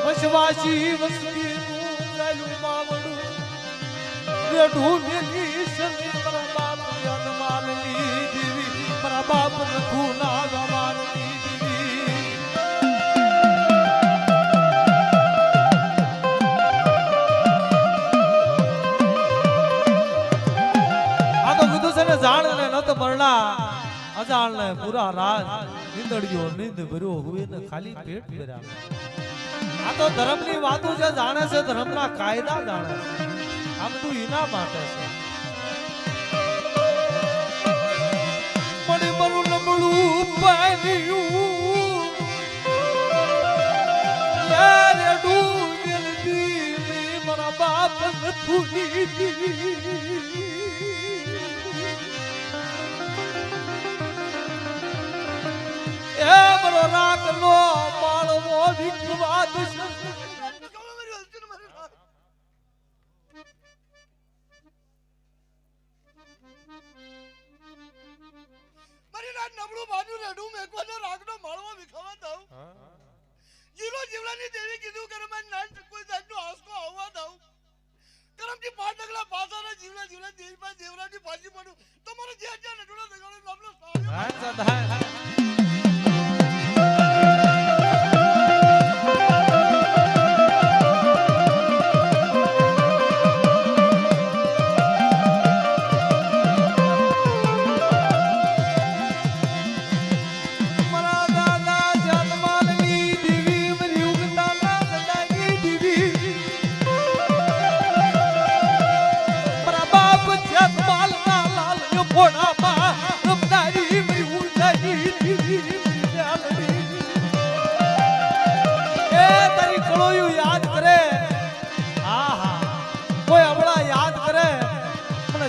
વસવાસી વસતીનું ચાલ્યું માવડું રેઢું મેલી સની મારા બાપ જતમાલની દીવી મારા બાપ લખું નાગવારની દીવી. આ તો કીધું છે ને જાણ ને નત મરણા અજાણ ને પૂરા રાજ નીંદડ્યો નીંદ ભર્યો હુએ ને ખાલી પેટ ભર્યા. આ તો ધર્મની વાતો જે જાણે છે ધર્મના કાયદા જાણે છે. આ બધું એના માટે છે. પણ મારું નબળું પાન્યું યારે ડૂબેલી મારા બાપ નથુની એ બરો રાખલો માળવો વિખવાદ મારી રાત નબળું બાજુ રેડું મેકવાનો રાખનો માળવા વિખાવા દઉં. જીલો જીવલાની દેવી કીધું કે મને નાન કોઈ જાતનો આંસકો આવવા દઉં. કરમથી 5 ડગલા પાસાના જીવલા જીવલા દેવી પાસે દેવરાની પાછી પડું તમારો જે જ્યાં નટોડા દગાડો નામનો સાળ્યો. હા સદા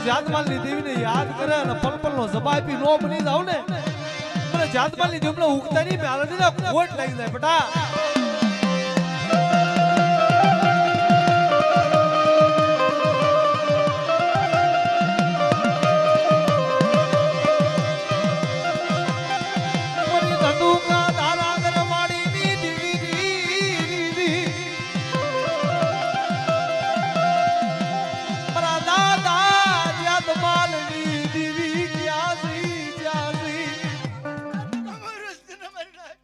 જાતમાલની દેવીને યાદ કરે અને પલપલનો જબાબી નો બની જાવ ને મને જાતમાલની દેવીને ઉગતાની મેલડીના ખોટ લાગી જાય બેટા. મરી ધંધુકા ધારા ગરવાડીની દીવી મારા દાદા માલની દીવી ક્યાંથી ક્યાંથી અમારો રસ્તે ન મારી નાખ.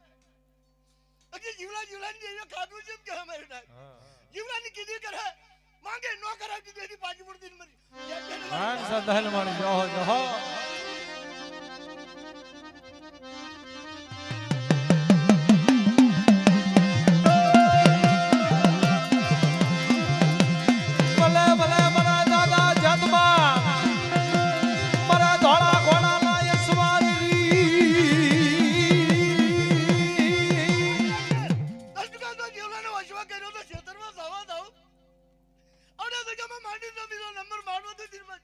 અકે જીવલા જીવલાની દેવી ખાધું છે કે અમારી નાખ. જીવલાની કીધી કરે માંગે નો કરાવ કીધી એની પાછી પડતી મરી. હા સદાલ મારી જોહો જોહો. ભલે ભલે મારા દાદા જતમાં મારા ધોળા ઘોડાના યશવારી દસકા તો જીવલાનો વશવા કર્યો તો ખેતરમાં જવા દઉં. આવડા જગ્યામાં માંડી તો બીજો નંબર મારવો તો દિનમાં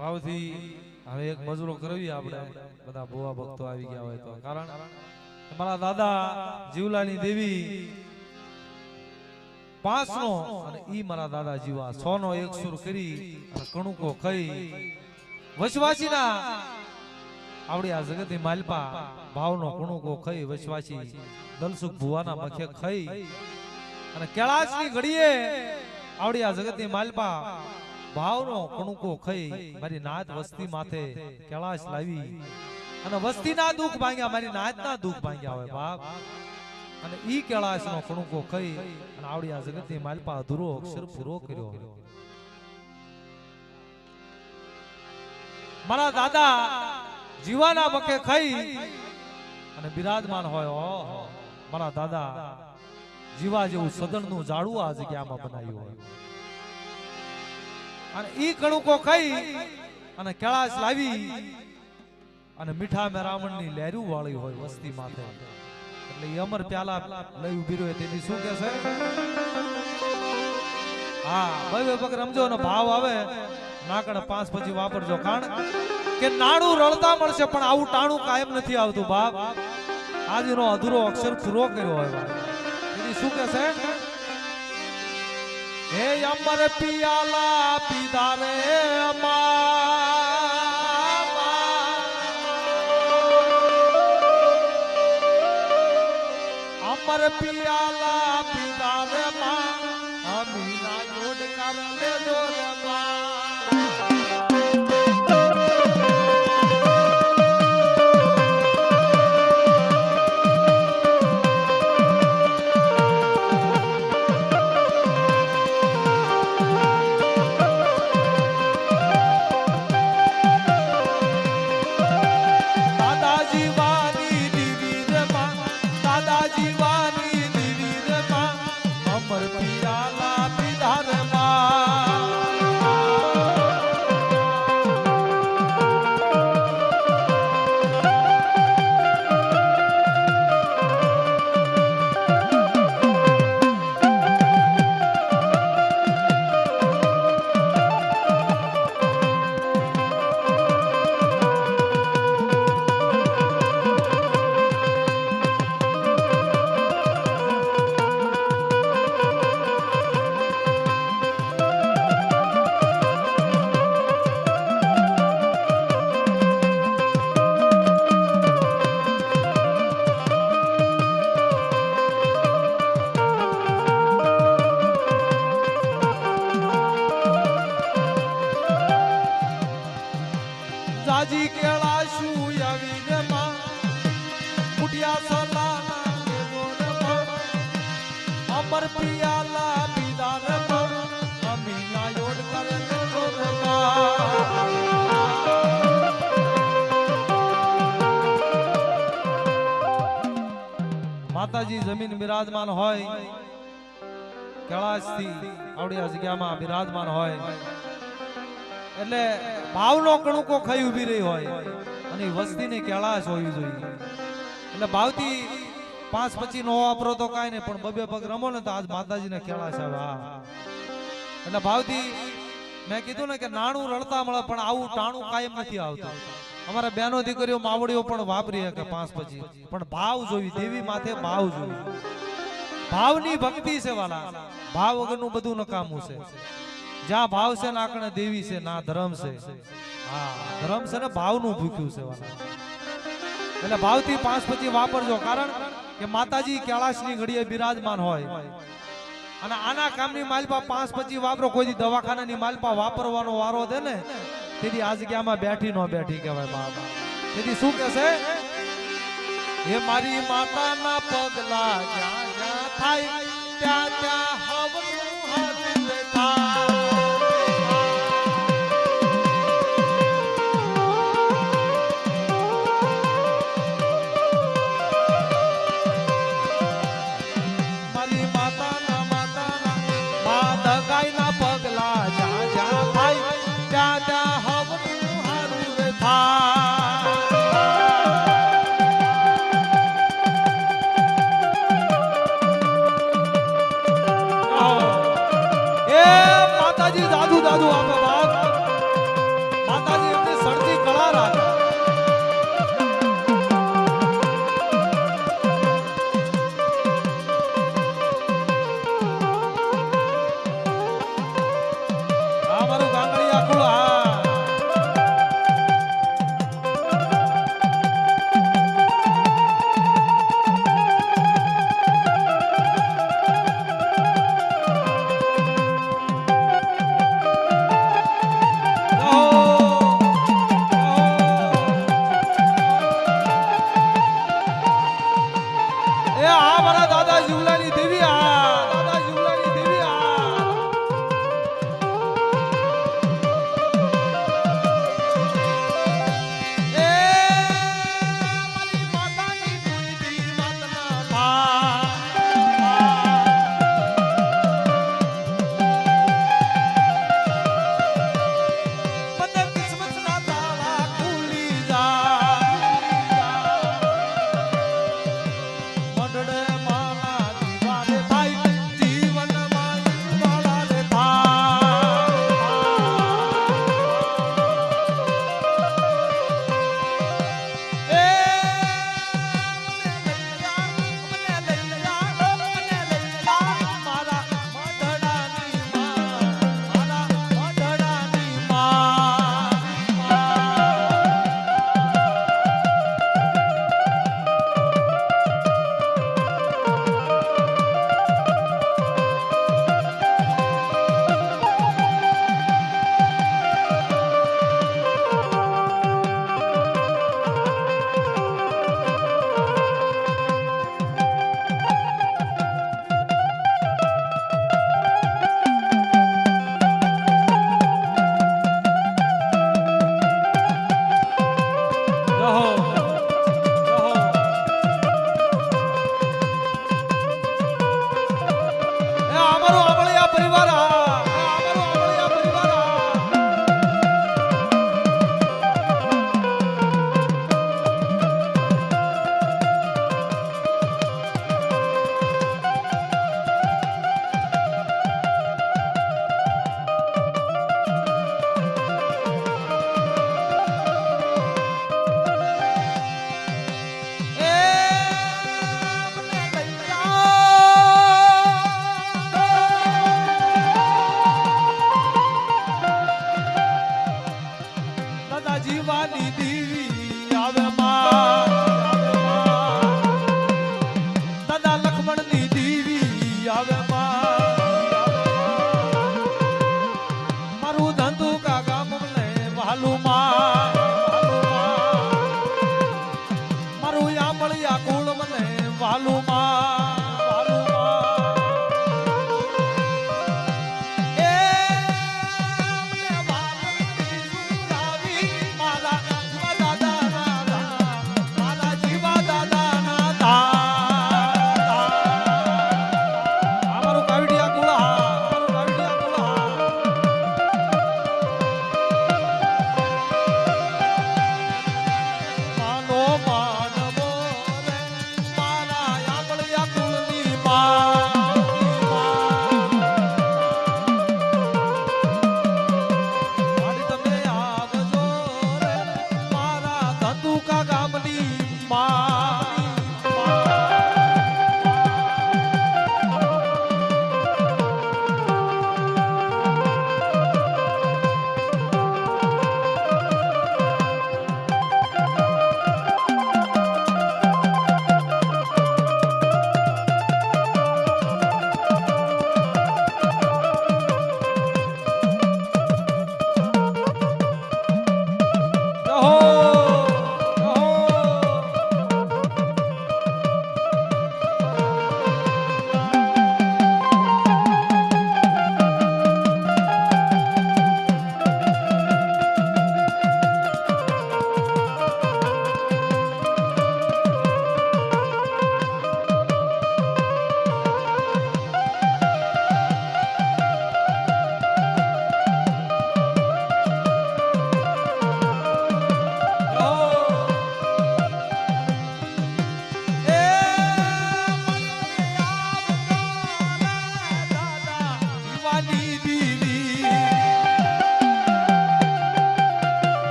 ભાવથી હવે એક મજૂરો કરવી આપણે બધા બોવા ભક્તો આવી ગયા હોય તો કારણ મારા દાદા જીવલાની દેવી 5 નો અને ઈ મારા દાદા જીવા 100 નો એક સુર કરી અને કણુકો ખાઈ વસવાસીના આવડી આ જગતની માલપા ભાવનો કણુકો ખાઈ વસવાસી દલસુખ ભુવાના મખે ખાઈ અને કેળાસની ઘડીએ આવડી આ જગતની માલપા ભાવનો કણુકો ખાઈ મારી નાત વસ્તી માથે કેળાશ લાવી અને વસ્તીના દુઃખ ભાંગ્યા મારી નાતના દુઃખ ભાંગ્યા હોય બાપ અને ઈ કેળાશનો કણુકો ખાઈ અને આવડી આ જગતની માલપા અધૂરો અક્ષર પૂરો કર્યો મારા દાદા જીવાના મકે ખાઈ અને બિરાજમાન હોય ઓહો મારા દાદા જીવા જેવું સદનનું ઝાડું આ જગ્યામાં બનાવ્યું હોય અને ઈ કણુકો ખાઈ અને કેળાશ લાવી અને મીઠા મેરામણની લહેરું વાળી હોય વસ્તી માથે એટલે ઈ અમર પ્યાલા લઈ ઉભી રહ્યો તેની શું કે છે હા ભાઈ પગ રમજો ને ભાવ આવે નાકડ 5 પછી વાપરજો કારણ કે નાણું રળતા મળશે પણ આવું ટાણું કાયમ નથી આવતું બાપ આજનો અધૂરો અક્ષર પૂરો કર્યો હોય એની શું કે છે હે અમર પિયાલા પીધા રે અમર પિયાલા પીધા રે અમીના જોડ કર લેજો રે જાજી કેળાશુ આવી રે માં મુઠિયા સોલાના દેજો રે માં અમર પિયાલા પીધા રે માં અમીના યોડ કરે દેજો રે માં માતાજી જમીન બિરાજમાન હોય કેળાશથી આવડી આ જગ્યામાં બિરાજમાન હોય એટલે ભાવનો કણુકો ખાઈ ઉભી રહી હોય અને વસ્તીની કેળાશ હોવી જોઈએ એટલે ભાવથી 5 પછી નો વાપરો તો કાંઈ નહીં પણ બબે પગ રમો ને તો આજ માતાજીને કેળાશ આવે હા એટલે ભાવથી મેં કીધું ને કે નાણું રળતા મળે પણ આવું ટાણું કાયમ નથી આવતું અમારા બહેનો દીકરીઓ માવડીઓ પણ વાપરી કે 5 પછી પણ ભાવ જોવી દેવી માથે ભાવ જોવી ભાવની ભક્તિ છે વાલા ભાવ વગરનું બધું નકામું છે જ્યાં ભાવ છે ના કણે દેવી છે ના ધર્મ છે હા ધર્મ છે ને ભાવનું ભૂખ્યું છે વાલા એટલે ભાવથી 5 પછી વાપરજો કારણ કે માતાજી કેળાશની ઘડીએ બિરાજમાન હોય અને આના કામની માલપા 5 પછી વાપરો કોઈ દવાખાનાની માલપા વાપરવાનો વારો દે ને તેથી આ જગ્યામાં બેઠી નો બેઠી કહેવાય બાપ તેથી શું કહેશે હે મારી માતાના પગલા જ્યાં જ્યાં થાય ત્યાં ત્યાં હવનું હરું થાય પગલા જ્યાં જ્યાં થાય ત્યાં ત્યાં હવનું હારું થાય એ માતાજી દાદુ દાદુ આપે બાપ માતાજી પરિવાર અમારો આંબળિયા પરિવાર જીવાની દેવી આવે દાદા લક્ષ્મણ ની દેવી આવે મારું ધંધુ કા ગામ ને વાલું મારું આંબળિયા કુળ મને વાલું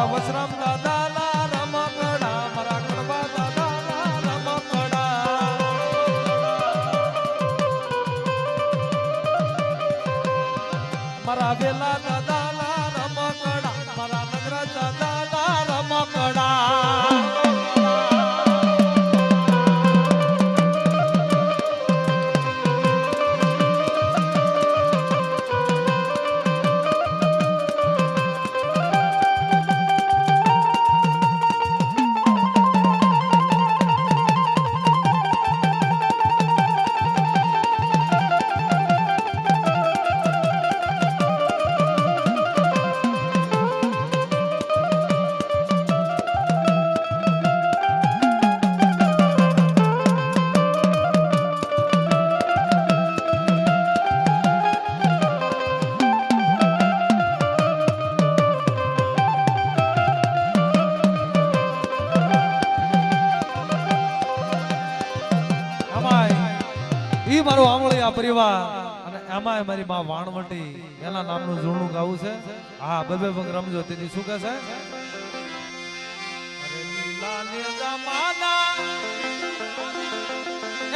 વસરામ દાદા ના રમકડા ઈ મારો આમળિયા પરિવાર અને એમાં મારી માં વાણવટી એના નામનું ઝૂણું ગાવું છે. હા બબે ભંગ રમજો તેની શું કહે છે? અરે લીલા ને જમાના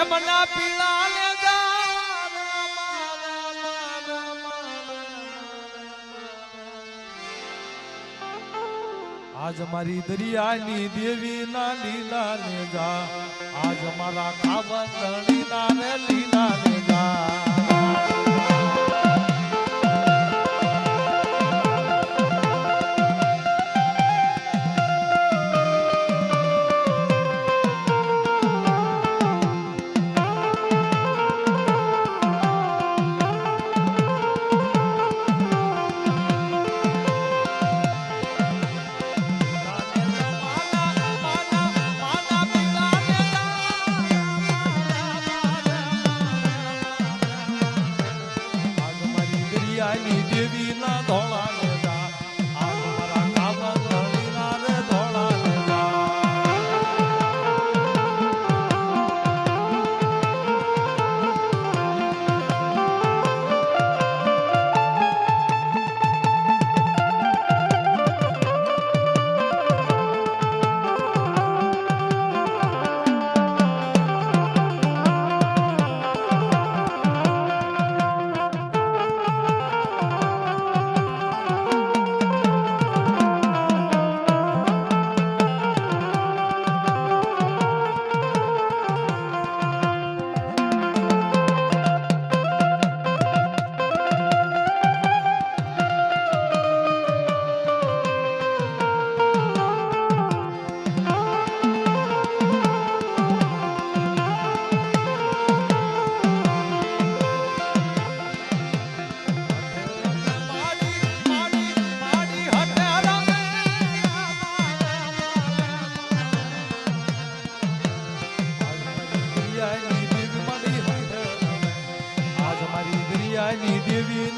એ મના પીળા ને આજ મારી દરિયાની દેવી ના લીલા ને જા, આજ મારા કાવતણી ના રે લીલા ને જા. દરિયાની દેવી ના ધોળા ને જા, આજ મારા કાવતણી ના રે ધોળા ને જા. દરિયાની દેવી